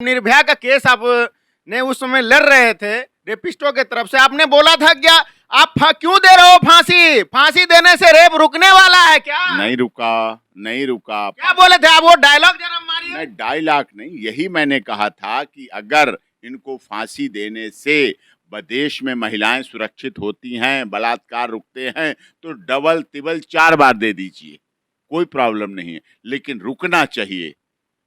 निर्भया का केस आप ने उस समय लड़ रहे थे रेपिस्टों के तरफ से, आपने बोला था क्या आप क्यों दे रहे हो फांसी? फांसी देने से रेप रुकने वाला है क्या? नहीं रुका, नहीं रुका। क्या बोले थे आप? वो डायलॉग जरा मारिए। नहीं, डायलॉग नहीं, यही मैंने कहा था कि अगर इनको फांसी देने से देश में महिलाएं सुरक्षित होती हैं, बलात्कार रुकते हैं, तो डबल तिबल 4 बार दे दीजिए, कोई प्रॉब्लम नहीं है, लेकिन रुकना चाहिए।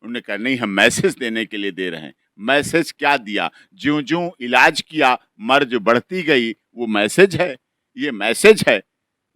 उन्होंने कहा नहीं, हम मैसेज देने के लिए दे रहे हैं। मैसेज क्या दिया? ज्यों ज्यों इलाज किया मर्ज बढ़ती गई, वो मैसेज है, ये मैसेज है।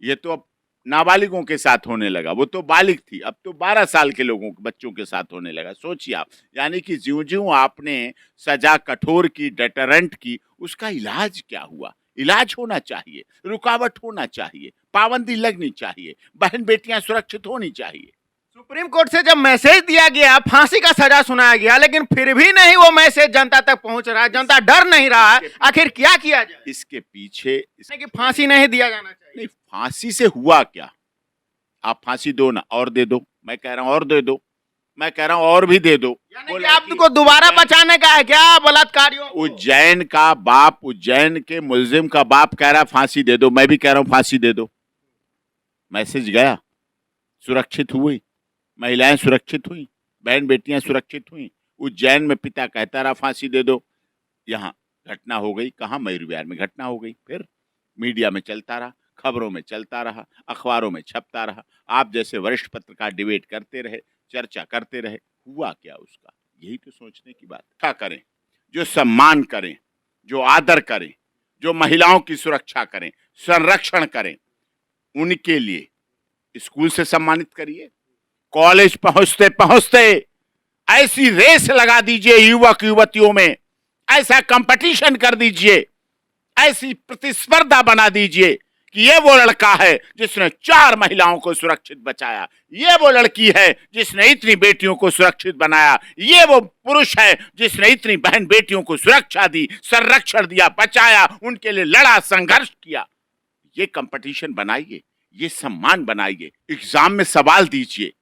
ये तो अब नाबालिगों के साथ होने लगा, वो तो बालिग थी, अब तो 12 साल के लोगों बच्चों के साथ होने लगा। सोचिए आप, यानी कि ज्यों ज्यों आपने सजा कठोर की, डेटरेंट की, उसका इलाज क्या हुआ? इलाज होना चाहिए, रुकावट होना चाहिए, पाबंदी लगनी चाहिए, बहन बेटियां सुरक्षित होनी चाहिए। सुप्रीम कोर्ट से जब मैसेज दिया गया, फांसी का सजा सुनाया गया, लेकिन फिर भी नहीं वो मैसेज जनता तक पहुंच रहा है, जनता डर नहीं रहा है। आखिर क्या किया जाए? इसके पीछे कि फांसी नहीं दिया जाना चाहिए। नहीं, फांसी से हुआ क्या? आप फांसी दो ना, और दे दो, मैं कह रहा हूं और दे दो, मैं कह रहा हूं और भी दे दो। यानी कि आपको दोबारा बचाने का है क्या बलात्कारियों को? उज्जैन का बाप, उज्जैन के मुलजिम का बाप कह रहा फांसी दे दो, मैं भी कह रहा हूं फांसी दे दो। मैसेज गया, सुरक्षित हुई, महिलाएं सुरक्षित हुई, बहन बेटियां सुरक्षित हुई। उज्जैन में पिता कहता रहा फांसी दे दो, यहाँ घटना हो गई। कहाँ? मयूर विहार में घटना हो गई। फिर मीडिया में चलता रहा, खबरों में चलता रहा, अखबारों में छपता रहा, आप जैसे वरिष्ठ पत्रकार डिबेट करते रहे, चर्चा करते रहे। हुआ क्या उसका? यही तो सोचने की बात। क्या करें? जो सम्मान करें, जो आदर करें, जो महिलाओं की सुरक्षा करें, संरक्षण करें, उनके लिए स्कूल से सम्मानित करिए। कॉलेज पहुंचते पहुंचते ऐसी रेस लगा दीजिए युवक युवतियों में, ऐसा कंपटीशन कर दीजिए, ऐसी प्रतिस्पर्धा बना दीजिए कि ये वो लड़का है जिसने 4 महिलाओं को सुरक्षित बचाया, ये वो लड़की है जिसने इतनी बेटियों को सुरक्षित बनाया, ये वो पुरुष है जिसने इतनी बहन बेटियों को सुरक्षा दी, संरक्षण दिया, बचाया, उनके लिए लड़ा, संघर्ष किया। ये कंपटीशन बनाइए, ये सम्मान बनाइए। एग्जाम में सवाल दीजिए,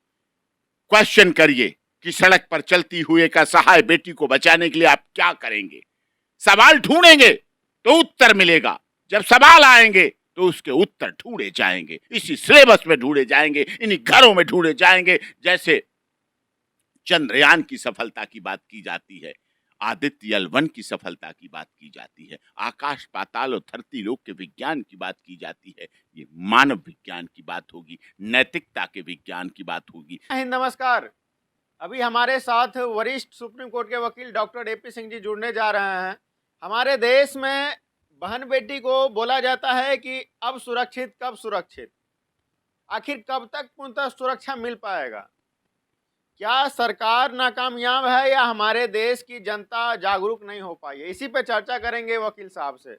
क्वेश्चन करिए कि सड़क पर चलती हुई एक असहाय बेटी को बचाने के लिए आप क्या करेंगे? सवाल ढूंढेंगे तो उत्तर मिलेगा, जब सवाल आएंगे तो उसके उत्तर ढूंढे जाएंगे। इसी सिलेबस में ढूंढे जाएंगे, इन्हीं घरों में ढूंढे जाएंगे। जैसे चंद्रयान की सफलता की बात की जाती है, आदित्य L1 की सफलता की बात की जाती है, आकाश पाताल और धरती लोक के विज्ञान की बात की जाती है, ये मानव विज्ञान की बात होगी, नैतिकता के विज्ञान की बात होगी। नमस्कार, अभी हमारे साथ वरिष्ठ सुप्रीम कोर्ट के वकील डॉक्टर AP सिंह जी जुड़ने जा रहे हैं। हमारे देश में बहन बेटी को बोला जाता है कि अब सुरक्षित, कब सुरक्षित? आखिर कब तक पूर्णतः सुरक्षा मिल पाएगा? क्या सरकार नाकामयाब है या हमारे देश की जनता जागरूक नहीं हो पाई है? इसी पे चर्चा करेंगे वकील साहब से।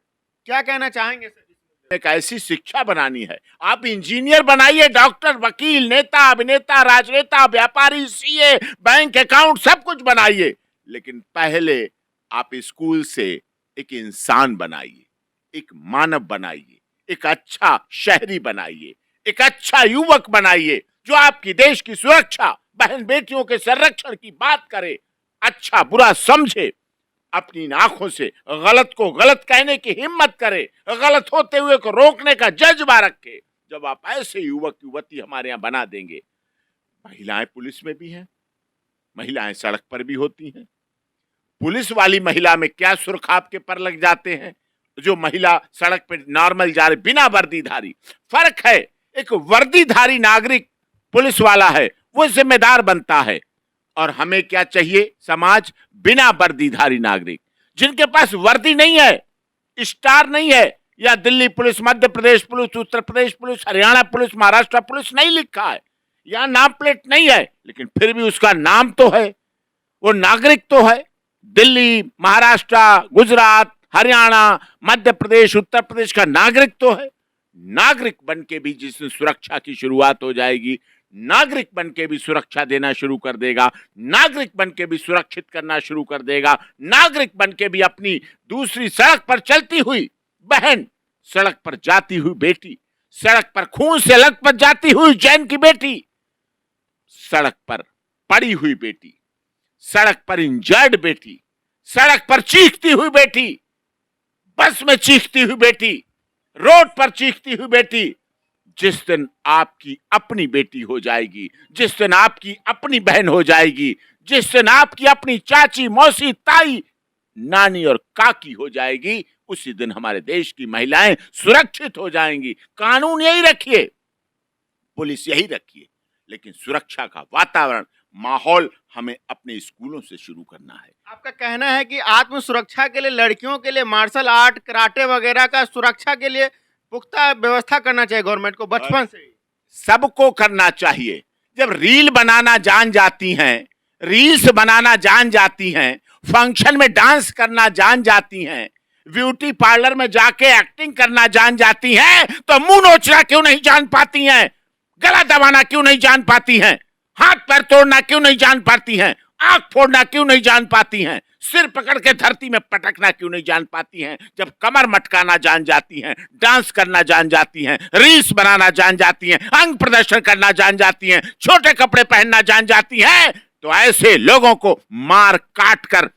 क्या कहना चाहेंगे सर? एक ऐसी शिक्षा बनानी है, आप इंजीनियर बनाइए, डॉक्टर, वकील, नेता, अभिनेता, राजनेता, व्यापारी, CA, बैंक अकाउंट, सब कुछ बनाइए, लेकिन पहले आप स्कूल से एक इंसान बनाइए, एक मानव बनाइए, एक अच्छा शहरी बनाइए, एक अच्छा युवक बनाइए जो आपकी देश की सुरक्षा, बहन बेटियों के संरक्षण की बात करे, अच्छा बुरा समझे, अपनी आंखों से गलत को गलत कहने की हिम्मत करे, गलत होते हुए को रोकने का जज्बा रखे। जब आप ऐसे युवक युवती हमारे यहाँ बना देंगे, महिलाएं पुलिस में भी हैं, महिलाएं सड़क पर भी होती हैं। पुलिस वाली महिला में क्या सुर्ख आपके पर लग जाते हैं? जो महिला सड़क पर नॉर्मल जा रही बिना वर्दीधारी, फर्क है। एक वर्दीधारी नागरिक पुलिस वाला है, वो जिम्मेदार बनता है। और हमें क्या चाहिए? समाज बिना वर्दीधारी नागरिक, जिनके पास वर्दी नहीं है, स्टार नहीं है, या Delhi police, Madhya Pradesh police, Uttar Pradesh police, Haryana police, Maharashtra police नहीं लिखा है, या नाम प्लेट नहीं है, लेकिन फिर भी उसका नाम तो है, वो नागरिक तो है। दिल्ली, महाराष्ट्र, गुजरात, हरियाणा, मध्य प्रदेश, उत्तर प्रदेश का नागरिक तो है। नागरिक बन के भी जिस सुरक्षा की शुरुआत हो जाएगी, नागरिक बन के भी सुरक्षा देना शुरू कर देगा, नागरिक बन के भी सुरक्षित करना शुरू कर देगा, नागरिक बन के भी अपनी दूसरी सड़क पर चलती हुई बहन, सड़क पर जाती हुई बेटी, सड़क पर खून से लथपथ जाती हुई जैन की बेटी, सड़क पर पड़ी हुई बेटी, सड़क पर इंजर्ड बेटी, सड़क पर चीखती हुई बेटी, बस में चीखती हुई बेटी, रोड पर चीखती हुई बेटी, जिस दिन आपकी अपनी बेटी हो जाएगी, जिस दिन आपकी अपनी बहन हो जाएगी, जिस दिन आपकी अपनी चाची, मौसी, ताई, नानी और काकी हो जाएगी, उसी दिन हमारे देश की महिलाएं सुरक्षित हो जाएंगी। कानून यही रखिए, पुलिस यही रखिए, लेकिन सुरक्षा का वातावरण, माहौल हमें अपने स्कूलों से शुरू करना है। आपका कहना है कि आत्म सुरक्षा के लिए लड़कियों के लिए मार्शल आर्ट, कराटे वगैरह का सुरक्षा के लिए पुख्ता व्यवस्था करना चाहिए गवर्नमेंट को बचपन से ही। सबको करना चाहिए। जब रील बनाना जान जाती हैं, रील्स बनाना जान जाती हैं, फंक्शन में डांस करना जान जाती हैं, ब्यूटी पार्लर में जाके एक्टिंग करना जान जाती हैं, तो मुंह नोचना क्यों नहीं जान पाती हैं? गला दबाना क्यों नहीं जान पाती हैं? हाथ पैर तोड़ना क्यों नहीं जान पाती हैं? आंख फोड़ना क्यों नहीं जान पाती हैं? सिर पकड़ के धरती में पटकना क्यों नहीं जान पाती हैं? जब कमर मटकाना जान जाती हैं, डांस करना जान जाती हैं, रील्स बनाना जान जाती हैं, अंग प्रदर्शन करना जान जाती हैं, छोटे कपड़े पहनना जान जाती हैं, तो ऐसे लोगों को मार काट कर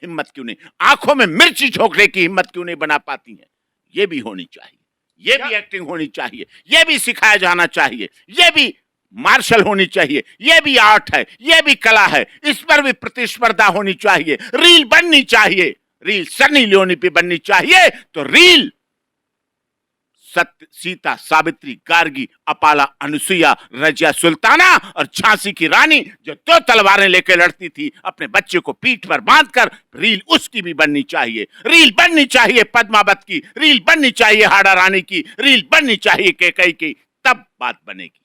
हिम्मत क्यों नहीं, आंखों में मिर्ची झोंकने की हिम्मत क्यों नहीं बना पाती हैं? ये भी होनी चाहिए, ये भी एक्टिंग होनी चाहिए, ये भी सिखाया जाना चाहिए, ये भी मार्शल होनी चाहिए, ये भी आर्ट है, ये भी कला है, इस पर भी प्रतिस्पर्धा होनी चाहिए, रील बननी चाहिए, रील सनी लियोनी पे बननी चाहिए, तो रील सत्य, सीता, सावित्री, गार्गी, अपाला, अनुसुईया, रजिया सुल्ताना और झांसी की रानी जो 2 तलवारें लेकर लड़ती थी अपने बच्चे को पीठ पर बांधकर, रील उसकी भी बननी चाहिए। रील बननी चाहिए पद्मावत की, रील बननी चाहिए हाड़ा रानी की, रील बननी चाहिए कैकेयी की, तब बात बनेगी।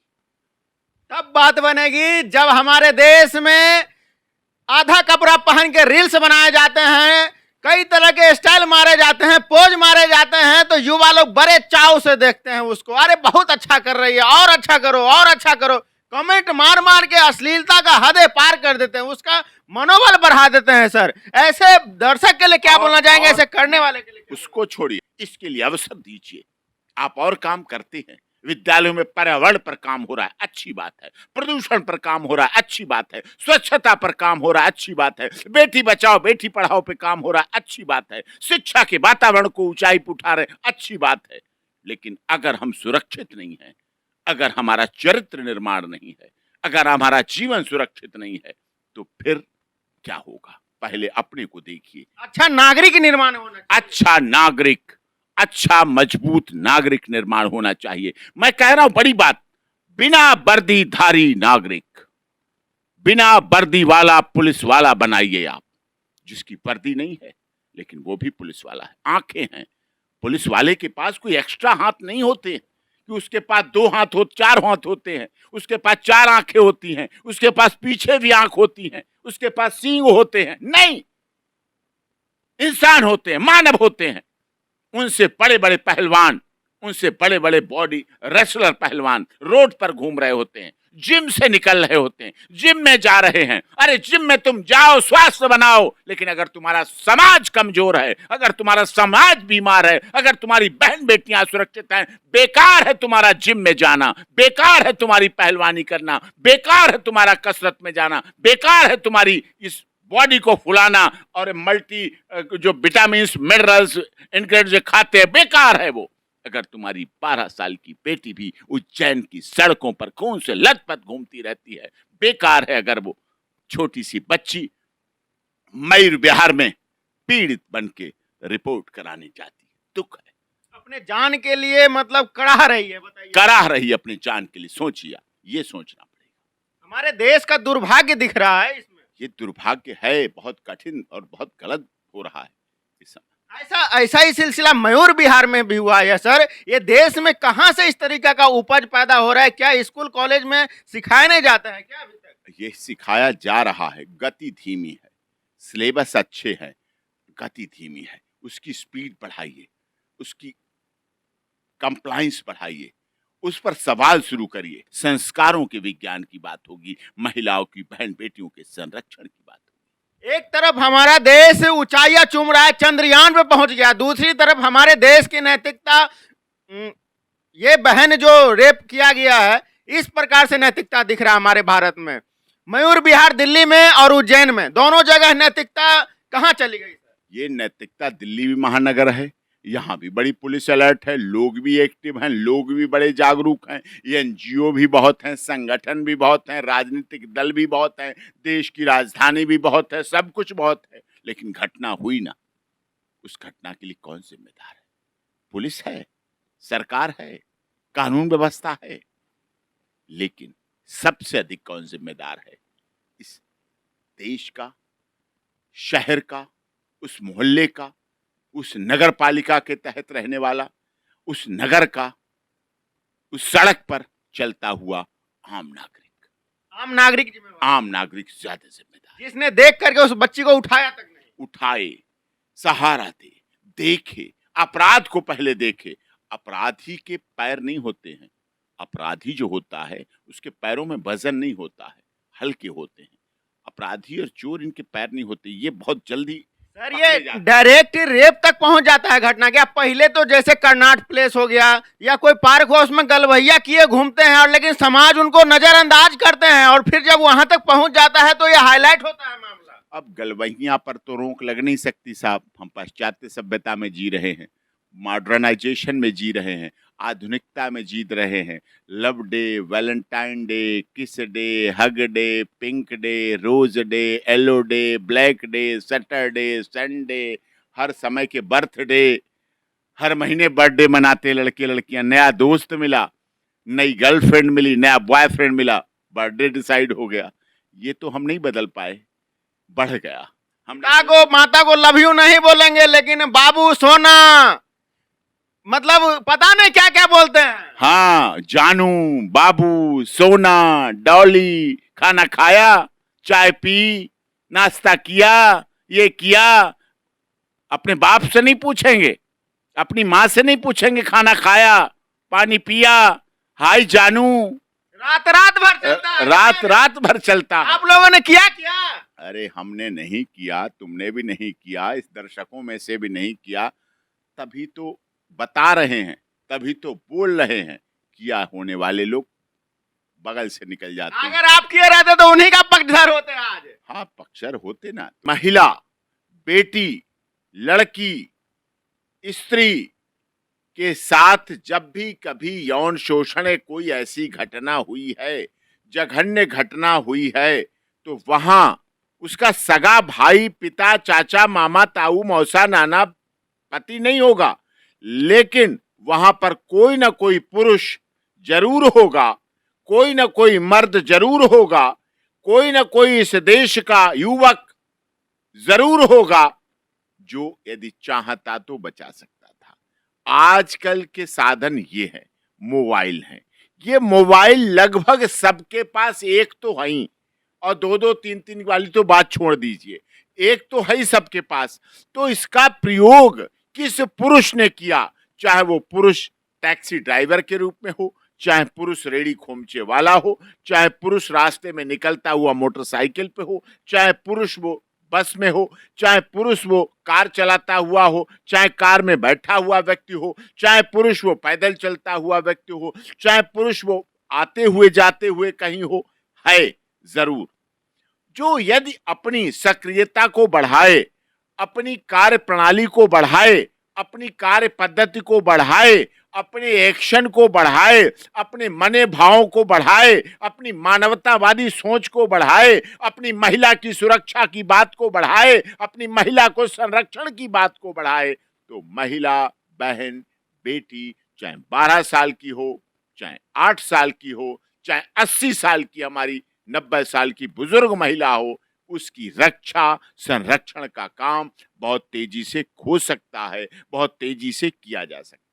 तब बात बनेगी जब हमारे देश में आधा कपड़ा पहन के रील्स बनाए जाते हैं, कई तरह के स्टाइल मारे जाते हैं, पोज मारे जाते हैं, तो युवा लोग बड़े चाव से देखते हैं उसको। अरे बहुत अच्छा कर रही है, और अच्छा करो, और अच्छा करो। कमेंट मार मार के अश्लीलता का हदें पार कर देते हैं, उसका मनोबल बढ़ा देते हैं। सर, ऐसे दर्शक के लिए क्या बोलना चाहेंगे, ऐसे करने वाले के लिए? उसको छोड़िए, इसके लिए अवसर दीजिए। आप और काम करते हैं, विद्यालयों में पर्यावरण पर काम हो रहा है, अच्छी बात है, प्रदूषण पर काम हो रहा है, अच्छी बात है, स्वच्छता पर काम हो रहा है, अच्छी बात है, बेटी बचाओ बेटी पढ़ाओ पे काम हो रहा है, अच्छी बात है, शिक्षा के वातावरण को ऊंचाई पर उठा रहे, अच्छी बात है। लेकिन अगर हम सुरक्षित नहीं है, अगर हमारा चरित्र निर्माण नहीं है, अगर हमारा जीवन सुरक्षित नहीं है, तो फिर क्या होगा? पहले अपने को देखिए। अच्छा नागरिक निर्माण होना चाहिए। अच्छा नागरिक, अच्छा मजबूत नागरिक निर्माण होना चाहिए। मैं कह रहा हूं बड़ी बात, बिना वर्दीधारी नागरिक, बिना वर्दी वाला पुलिस वाला बनाइए आप, जिसकी वर्दी नहीं है लेकिन वो भी पुलिस वाला है, आंखें हैं। पुलिस वाले के पास कोई एक्स्ट्रा हाथ नहीं होते कि उसके पास 2 हाथ हो, 4 हाथ होते हैं, उसके पास 4 आंखें होती हैं, उसके पास पीछे भी आंख होती हैं, उसके पास सींग होते हैं। नहीं, इंसान होते हैं, मानव होते हैं। उनसे बड़े बड़े पहलवान, उनसे बड़े बड़े बॉडी रेसलर पहलवान रोड पर घूम रहे होते हैं, जिम से निकल रहे होते हैं, जिम में जा रहे हैं। अरे जिम में तुम जाओ, स्वास्थ्य बनाओ, लेकिन अगर तुम्हारा समाज कमजोर है, अगर तुम्हारा समाज बीमार है, अगर तुम्हारी बहन बेटियां सुरक्षित हैं, बेकार है तुम्हारा जिम में जाना, बेकार है तुम्हारी पहलवानी करना, बेकार है तुम्हारा कसरत में जाना, बेकार है तुम्हारी इस बॉडी को फुलाना और मल्टी जो विटामिन मिनरल्स इंग्रेडिएंट्स खाते हैं, बेकार है वो। अगर तुम्हारी 12 साल की बेटी भी उज्जैन की सड़कों पर खून से लथपथ घूमती रहती है, बेकार है अगर वो छोटी सी बच्ची मयूर विहार में पीड़ित बन के रिपोर्ट कराने जाती है। दुख है। अपने जान के लिए मतलब कड़ा रही है, बताइए। कराह रही अपनी जान के लिए, सोचिए, ये सोचना पड़ेगा। हमारे देश का दुर्भाग्य दिख रहा है इसमें। ये दुर्भाग्य है, बहुत कठिन और बहुत गलत हो रहा है इस समय। ऐसा ही सिलसिला मयूर विहार में भी हुआ है। सर, ये देश में कहां से इस तरीके का उपज पैदा हो रहा है? क्या स्कूल कॉलेज में सिखाया नहीं जाता है क्या अभी तक? ये सिखाया जा रहा है, गति धीमी है, सिलेबस अच्छे हैं, गति धीमी है, उसकी स्पीड बढ़ाइए, उसकी कंप्लायंस बढ़ाइए, उस पर सवाल शुरू करिए। संस्कारों के विज्ञान की बात होगी, महिलाओं की, बहन बेटियों के संरक्षण की बात होगी। एक तरफ हमारा देश ऊंचाइयां चूम रहा है, चंद्रयान पे पहुंच गया, दूसरी तरफ हमारे देश की नैतिकता, ये बहन जो रेप किया गया है, इस प्रकार से नैतिकता दिख रहा है हमारे भारत में। मयूर विहार दिल्ली में और उज्जैन में दोनों जगह नैतिकता कहाँ चली गई सर? ये नैतिकता दिल्ली भी महानगर है, यहाँ भी बड़ी पुलिस अलर्ट है, लोग भी एक्टिव हैं, लोग भी बड़े जागरूक हैं, एनजीओ भी बहुत हैं, संगठन भी बहुत हैं, राजनीतिक दल भी बहुत हैं, देश की राजधानी भी बहुत है, सब कुछ बहुत है, लेकिन घटना हुई ना, उस घटना के लिए कौन जिम्मेदार है? पुलिस है, सरकार है, कानून व्यवस्था है, लेकिन सबसे अधिक कौन जिम्मेदार है? इस देश का, शहर का, उस मोहल्ले का, उस नगर पालिका के तहत रहने वाला, उस नगर का, उस सड़क पर चलता हुआ आम नागरिक। आम नागरिक जिम्मेदार, आम नागरिक ज्यादा जिम्मेदार, जिसने देख करके उस बच्ची को उठाया तक नहीं, उठाए, सहारा दे, देखे, अपराध को पहले देखे। अपराधी के पैर नहीं होते हैं, अपराधी जो होता है उसके पैरों में वजन नहीं होता है, हल्के होते हैं। अपराधी और चोर इनके पैर नहीं होते, ये बहुत जल्दी सर ये डायरेक्ट रेप तक पहुंच जाता है घटना। क्या पहले तो जैसे कर्नाट प्लेस हो गया या कोई पार्क हो उसमें गलवैया किए घूमते हैं, और लेकिन समाज उनको नजरअंदाज करते हैं, और फिर जब वहां तक पहुंच जाता है तो ये हाईलाइट होता है मामला। अब गलवहिया पर तो रोक लग नहीं सकती साहब, हम पाश्चात्य सभ्यता में जी रहे हैं, मॉडर्नाइजेशन में जी रहे हैं, आधुनिकता में जी रहे हैं। Love day, Valentine day, kiss day, hug day, pink day, rose day, yellow day, black day, Saturday, Sunday, हर समय के बर्थडे, हर महीने बर्थडे मनाते लड़के लड़कियां। नया दोस्त मिला, नई गर्लफ्रेंड मिली, नया बॉयफ्रेंड मिला, बर्थडे डिसाइड हो गया। ये तो हम नहीं बदल पाए, बढ़ गया। हम माता को लव यू नहीं बोलेंगे, लेकिन बाबू सोना, मतलब पता नहीं क्या क्या बोलते हैं। हाँ, जानू, बाबू, सोना, डॉली, खाना खाया, चाय पी, नाश्ता किया, ये किया। अपने बाप से नहीं पूछेंगे, अपनी माँ से नहीं पूछेंगे खाना खाया, पानी पिया, हाय जानू। रात रात भर चलता है, रात भर चलता है। आप लोगों ने किया क्या? अरे हमने नहीं किया, तुमने भी नहीं किया, इस दर्शकों में से भी नहीं किया, तभी तो बता रहे हैं, तभी तो बोल रहे हैं। किया होने वाले लोग बगल से निकल जाते हैं। अगर आप किए रहते तो उन्हीं का पक्षधर होते आज। हाँ, पक्षधर होते ना। महिला, बेटी, लड़की, स्त्री के साथ जब भी कभी यौन शोषण कोई ऐसी घटना हुई है, जघन्य घटना हुई है, तो वहां उसका सगा भाई, पिता, चाचा, मामा, ताऊ, मौसा, नाना, पति नहीं होगा, लेकिन वहां पर कोई ना कोई पुरुष जरूर होगा, कोई ना कोई मर्द जरूर होगा, कोई ना कोई इस देश का युवक जरूर होगा जो यदि चाहता तो बचा सकता था। आजकल के साधन ये है, मोबाइल है। ये मोबाइल लगभग सबके पास एक तो है ही, और दो दो तीन तीन वाली तो बात छोड़ दीजिए, एक तो है ही सबके पास। तो इसका प्रयोग किस पुरुष ने किया, चाहे वो पुरुष टैक्सी ड्राइवर के रूप में हो, चाहे पुरुष रेड़ी खोमचे वाला हो, चाहे पुरुष रास्ते में निकलता हुआ मोटरसाइकिल पे हो, चाहे पुरुष वो बस में हो, चाहे पुरुष वो कार चलाता हुआ हो, चाहे कार में बैठा हुआ व्यक्ति हो, चाहे पुरुष वो पैदल चलता हुआ व्यक्ति हो, चाहे पुरुष वो आते हुए जाते हुए कहीं हो, है जरूर जो यदि अपनी सक्रियता को बढ़ाए, अपनी कार्य प्रणाली को बढ़ाए, अपनी कार्य पद्धति को बढ़ाए, अपने एक्शन को बढ़ाए, अपने मने भावों को बढ़ाए, अपनी मानवतावादी सोच को बढ़ाए, अपनी महिला की सुरक्षा की बात को बढ़ाए, अपनी महिला को संरक्षण की बात को बढ़ाए, तो महिला, बहन, बेटी, चाहे 12 साल की हो, चाहे 8 साल की हो, चाहे 80 साल की हमारी 90 साल की बुजुर्ग महिला हो, उसकी रक्षा संरक्षण का काम बहुत तेजी से हो सकता है, बहुत तेजी से किया जा सकता है।